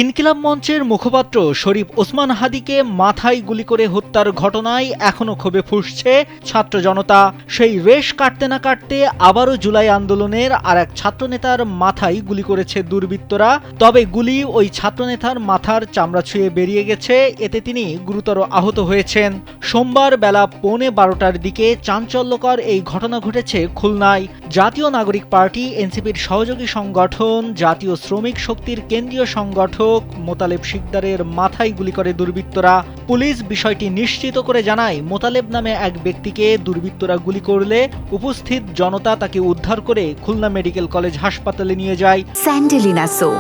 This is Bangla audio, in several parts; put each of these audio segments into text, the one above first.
ইনকিলাব মঞ্চের মুখপাত্র শরীফ ওসমান হাদীকে মাথায় গুলি করে হত্যার ঘটনায় এখনো ক্ষোভে ফুঁসছে ছাত্র জনতা। সেই রেশ কাটতে না কাটতে আবারও জুলাই আন্দোলনের আর এক ছাত্রনেতার মাথায় গুলি করেছে দুর্বৃত্তরা। তবে গুলি ওই ছাত্রনেতার মাথার চামড়া ছুঁয়ে বেরিয়ে গেছে, এতে তিনি গুরুতর আহত হয়েছেন। সোমবার বেলা 12:15টার দিকে চাঞ্চল্যকর এই ঘটনা ঘটেছে খুলনায়। জাতীয় নাগরিক পার্টি এনসিপির সহযোগী সংগঠন জাতীয় শ্রমিক শক্তির কেন্দ্রীয় সংগঠক মোতালেব শিকদারের মাথায় গুলি করে দুর্বৃত্তরা। পুলিশ বিষয়টি নিশ্চিত করে জানায়, মোতালেব নামে এক ব্যক্তিকে দুর্বৃত্তরা গুলি করলে উপস্থিত জনতা তাকে উদ্ধার করে খুলনা মেডিকেল কলেজ হাসপাতালে নিয়ে যায়। স্যান্ডেলিনা সো,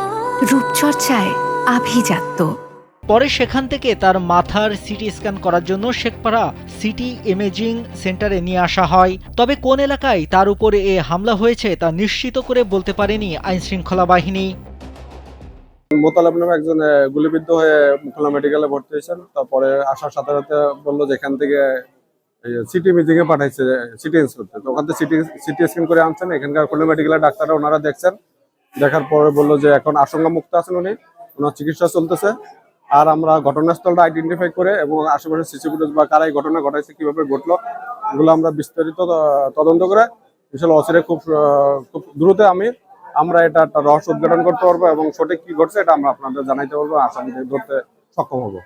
রূপচর্চায় আভিজাত্য। পরে সেখান থেকে তার মাথার সিটি স্ক্যান করার জন্য শেখপাড়া সিটি ইমেজিং সেন্টারে নিয়ে আসা হয়। তবে কোন এলাকায় তার উপরে এ হামলা হয়েছে তা নিশ্চিত করে বলতে পারেনি আইনশৃঙ্খলা বাহিনী। মোতালেব নামে একজন গুলিবিদ্ধ হয়ে খুলনা মেডিকেলে ভর্তি হয়েছেন। তারপরে আসার সাথে সাথে বললো যে এখান থেকে সিটি ইমেজিং এ পাঠাইছে সিটি ইন্সপেক্টর। তো ওখান থেকে সিটি স্ক্যান করে আনছেন। এখানকার খুলনা মেডিকেলের ডাক্তাররা ওনারা দেখছেন, দেখার পরে বললো যে এখন আশঙ্কা মুক্ত আছেন উনি, ওনার চিকিৎসা চলতেছে। আর আমরা ঘটনাস্থলটা আইডেন্টিফাই করে এবং আশেপাশে সিসি ফুটেজ বা কারাই ঘটনা ঘটাইছে, কিভাবে ঘটলো, এগুলো আমরা বিস্তারিত তদন্ত করে ইনশাআল্লাহ অচিরে খুব দ্রুত আমরা এটা একটা রহস্য উদ্ঘাটন করতে পারবো এবং সঠিক কি ঘটছে এটা আমরা আপনাদের জানাইতে পারবো, আসামিদের ধরতে সক্ষম হবো।